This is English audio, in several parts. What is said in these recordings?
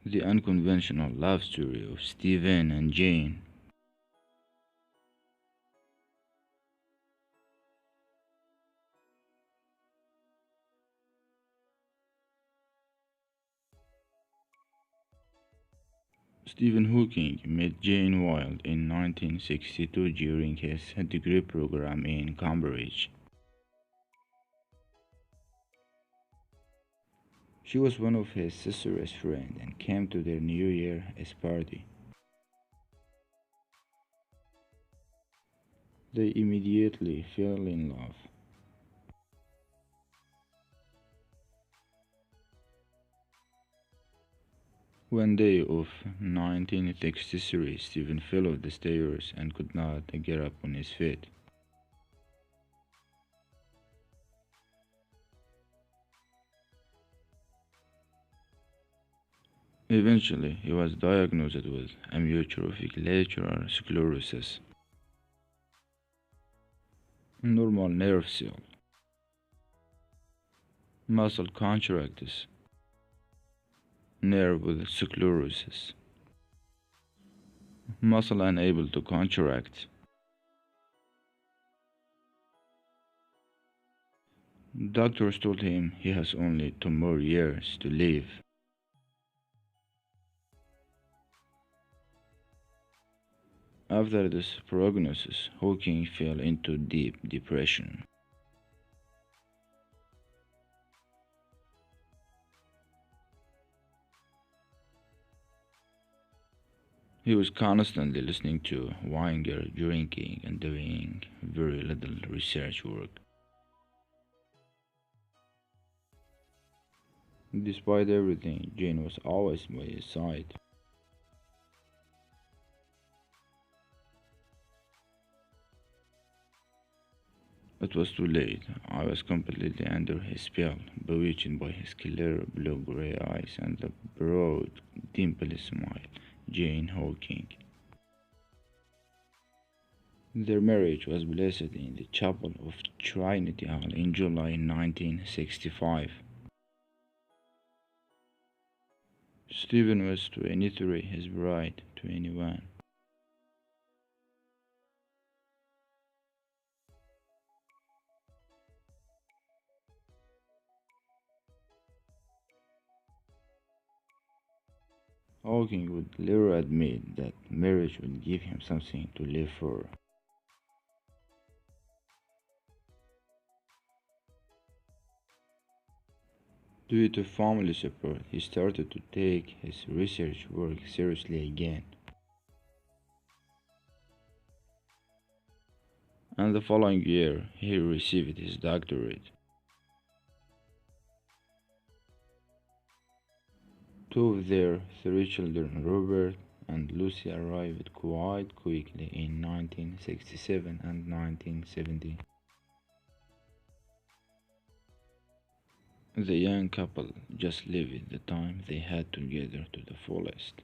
The unconventional love story of Stephen and Jane. Stephen Hawking met Jane Wilde in 1962 during his degree program in Cambridge. She was one of his sister's friends and came to their New Year's party. They immediately fell in love. One day of 1963, Stephen fell off the stairs and could not get up on his feet. Eventually, he was diagnosed with amyotrophic lateral sclerosis, normal nerve cell, muscle contractures, nerve with sclerosis, muscle unable to contract. Doctors told him he has only 2 more years to live. After this prognosis, Hawking fell into deep depression. He was constantly listening to Wenger, drinking, and doing very little research work. Despite everything, Jane was always by his side. It was too late. I was completely under his spell, bewitched by his clear blue-gray eyes and the broad, dimpled smile. Jane Hawking. Their marriage was blessed in the chapel of Trinity Hall in July 1965. Stephen was 23, his bride 21. Hawking would later admit that marriage would give him something to live for. Due to family support, he started to take his research work seriously again. And the following year, he received his doctorate. Two of their 3 children, Robert and Lucy, arrived quite quickly in 1967 and 1970. The young couple just lived the time they had together to the fullest.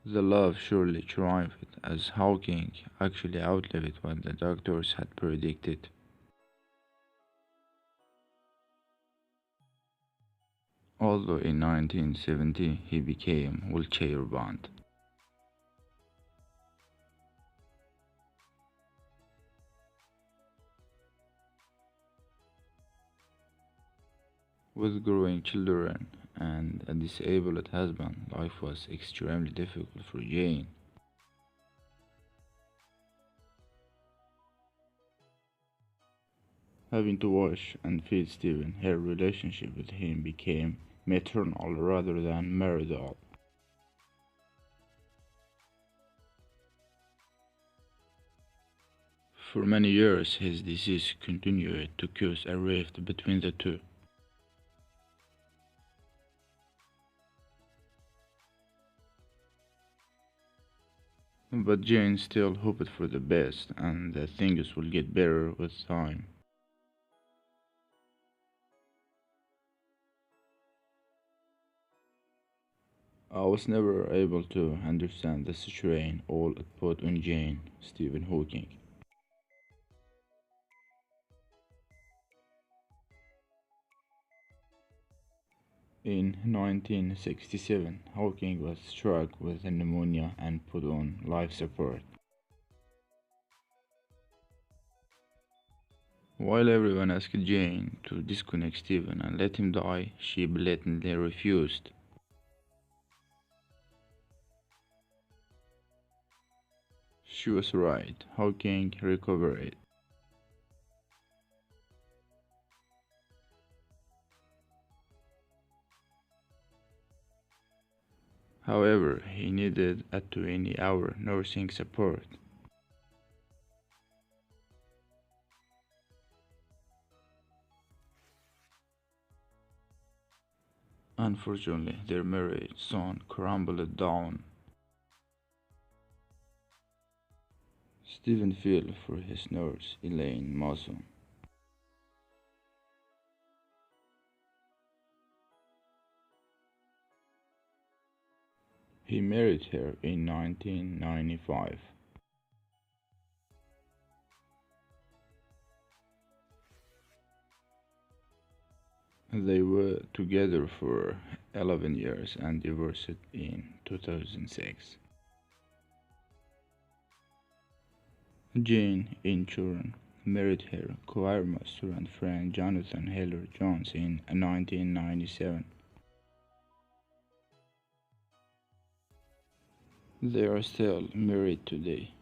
The love surely thrived, as Hawking actually outlived what the doctors had predicted. Although in 1970 he became wheelchair bound. With growing children and a disabled husband, life was extremely difficult for Jane. Having to wash and feed Stephen, her relationship with him became maternal rather than marital. For many years, his disease continued to cause a rift between the two. But Jane still hoped for the best and that things would get better with time. I was never able to understand the strain all it put on Jane, Stephen Hawking. In 1967, Hawking was struck with pneumonia and put on life support. While everyone asked Jane to disconnect Stephen and let him die, she blatantly refused. She was right. Hawking recovered. However, he needed a 20-hour nursing support. Unfortunately, their marriage soon crumbled down. Stephen fell for his nurse, Elaine Mason. He married her in 1995. They were together for 11 years and divorced in 2006. Jane Inchuran married her choirmaster and friend Jonathan Heller Jones in 1997. They are still married today.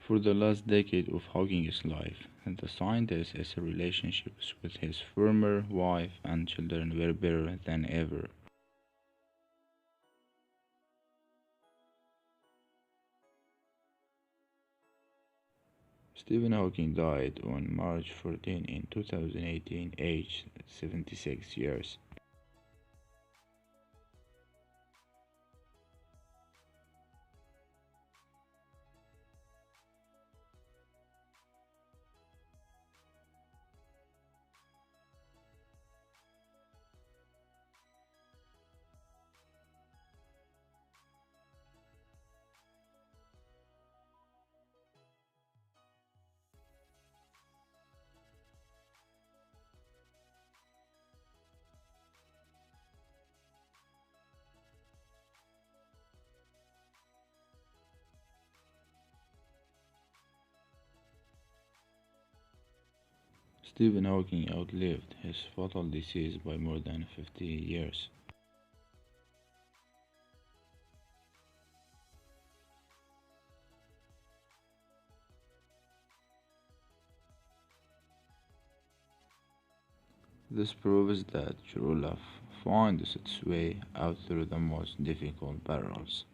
For the last decade of Hawking's life, the scientist's relationships with his former wife and children were better than ever. Stephen Hawking died on March 14 in 2018, aged 76 years. Stephen Hawking outlived his fatal disease by more than 50 years. This proves that true love finds its way out through the most difficult barrels.